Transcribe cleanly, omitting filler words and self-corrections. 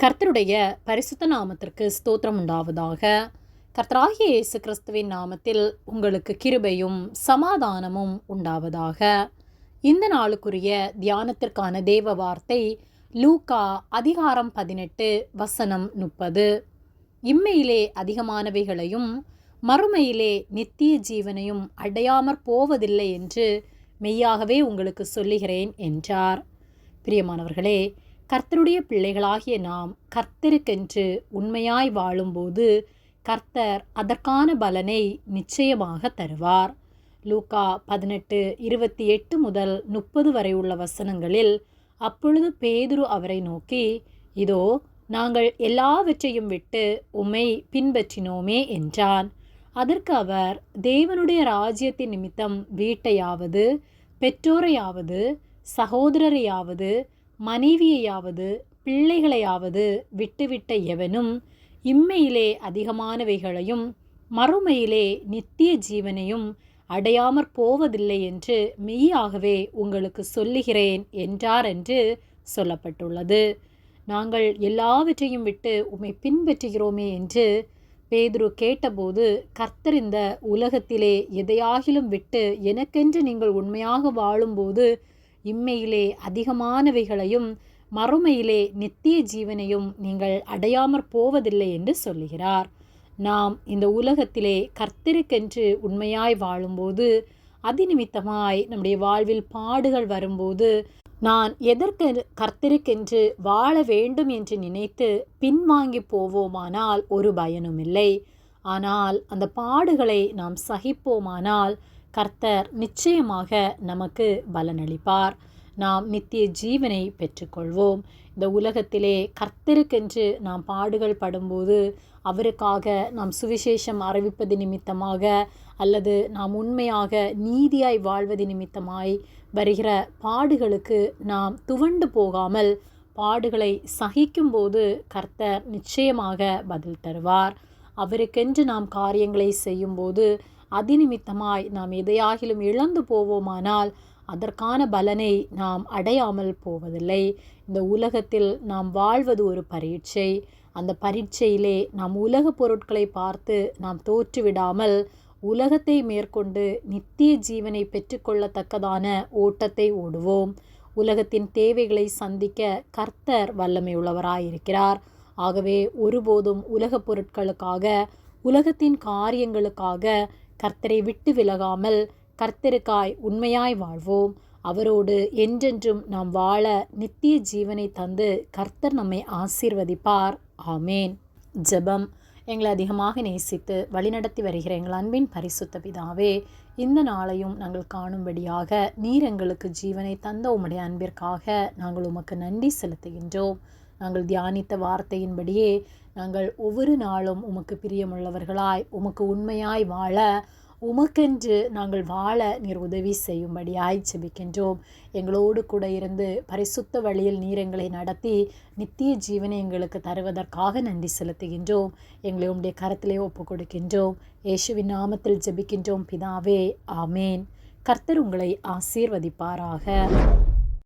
கர்த்தருடைய பரிசுத்த நாமத்திற்கு ஸ்தோத்திரம் உண்டாவதாக. கர்த்தராகிய இயேசு கிறிஸ்துவின் நாமத்தில் உங்களுக்கு கிருபையும் சமாதானமும் உண்டாவதாக. இந்த நாளுக்குரிய தியானத்திற்கான தேவ வார்த்தை லூக்கா அதிகாரம் 18 வசனம் 30. இம்மையிலே அதிகமானவைகளையும் மறுமையிலே நித்திய ஜீவனையும் அடையாமற் போவதில்லை என்று மெய்யாகவே உங்களுக்கு சொல்லுகிறேன் என்றார். பிரியமானவர்களே, கர்த்தருடைய பிள்ளைகளாகிய நாம் கர்த்தருக்கென்று உண்மையாய் வாழும்போது கர்த்தர் அதற்கான பலனை நிச்சயமாக தருவார். லூக்கா 18:28 முதல் 30 வரை உள்ள வசனங்களில், அப்பொழுது பேதுரு அவரை நோக்கி, இதோ நாங்கள் எல்லாவற்றையும் விட்டு உம்மை பின்பற்றினோமே என்றான். அதற்கு அவர், தேவனுடைய ராஜ்யத்தின் நிமித்தம் வீட்டையாவது பெற்றோரையாவது சகோதரரையாவது மனைவியையாவது பிள்ளைகளையாவது விட்டுவிட்ட எவனும் இம்மையிலே அதிகமானவைகளையும் மறுமையிலே நித்திய ஜீவனையும் அடையாமற் போவதில்லை என்று மெய்யாகவே உங்களுக்கு சொல்லுகிறேன் என்றார் என்று சொல்லப்பட்டுள்ளது. நாங்கள் எல்லாவற்றையும் விட்டு உம்மை பின்பற்றுகிறோமே என்று பேதுரு கேட்டபோது, கர்த்தர் இந்த உலகத்திலே எதையாகிலும் விட்டு எனக்கென்று நீங்கள் உண்மையாக வாழும்போது இம்மையிலே அதிகமானவைகளையும் மறுமையிலே நித்திய ஜீவனையும் நீங்கள் அடையாமற் போவதில்லை என்று சொல்லுகிறார். நாம் இந்த உலகத்திலே கர்த்தருக்கென்று உண்மையாய் வாழும்போது அதிநிமித்தமாய் நம்முடைய வாழ்வில் பாடுகள் வரும்போது, நான் எதற்கு கர்த்தருக்கென்று வாழ வேண்டும் என்று நினைத்து பின்வாங்கி போவோமானால் ஒரு பயனும் இல்லை. ஆனால் அந்த பாடுகளை நாம் சகிப்போமானால் கர்த்தர் நிச்சயமாக நமக்கு பலனளிப்பார். நாம் நித்திய ஜீவனை பெற்றுக்கொள்வோம். இந்த உலகத்திலே கர்த்தருக்கென்று நாம் பாடுகள் படும்போது, அவருக்காக நாம் சுவிசேஷம் அறிவிப்பது நிமித்தமாக அல்லது நாம் உண்மையாக நீதியாய் வாழ்வது நிமித்தமாய் வருகிற பாடுகளுக்கு நாம் துவண்டு போகாமல் பாடுகளை சகிக்கும்போது கர்த்தர் நிச்சயமாக பதில் தருவார். அவருக்கென்று நாம் காரியங்களை செய்யும்போது அதிநிமித்தமாய் நாம் எதையாகிலும் இழந்து போவோமானால் அதற்கான பலனை நாம் அடையாமல் போவதில்லை. இந்த உலகத்தில் நாம் வாழ்வது ஒரு பரீட்சை. அந்த பரீட்சையிலே நாம் உலக பொருட்களை பார்த்து நாம் தோற்றுவிடாமல் உலகத்தை மேற்கொண்டு நித்திய ஜீவனை பெற்றுக்கொள்ளத்தக்கதான ஓட்டத்தை ஓடுவோம். உலகத்தின் தேவைகளை சந்திக்க கர்த்தர் வல்லமை உள்ளவராயிருக்கிறார். ஆகவே ஒருபோதும் உலக பொருட்களுக்காக உலகத்தின் காரியங்களுக்காக கர்த்தரை விட்டு விலகாமல் கர்த்தருக்காய் உண்மையாய் வாழ்வோம். அவரோடு என்றென்றும் நாம் வாழ நித்திய ஜீவனை தந்து கர்த்தர் நம்மை ஆசீர்வதிப்பார். ஆமேன். ஜெபம். எங்களை அதிகமாக நேசித்து வழிநடத்தி வருகிற எங்கள் அன்பின் பரிசுத்த பிதாவே, இந்த நாளையும் நாங்கள் காணும்படியாக நீர் எங்களுக்கு ஜீவனை தந்த உம்முடைய அன்பிற்காக நாங்கள் உமக்கு நன்றி செலுத்துகின்றோம். நாங்கள் தியானித்த வார்த்தையின்படியே நாங்கள் ஒவ்வொரு நாளும் உமக்கு பிரியமுள்ளவர்களாய் உமக்கு உண்மையாய் வாழ உமக்கென்று நாங்கள் வாழ நீர் உதவி செய்யும்படியாய் ஜெபிக்கின்றோம். எங்களோடு கூட இருந்து பரிசுத்த வழியில் நீர் எங்களை நடத்தி நித்திய ஜீவனை எங்களுக்கு தருவதற்காக நன்றி செலுத்துகின்றோம். எங்களை உம்முடைய கரத்திலே ஒப்பு கொடுக்கின்றோம். இயேசுவின் நாமத்தில் ஜெபிக்கின்றோம் பிதாவே. ஆமேன். கர்த்தர் உங்களை ஆசீர்வதிப்பாராக.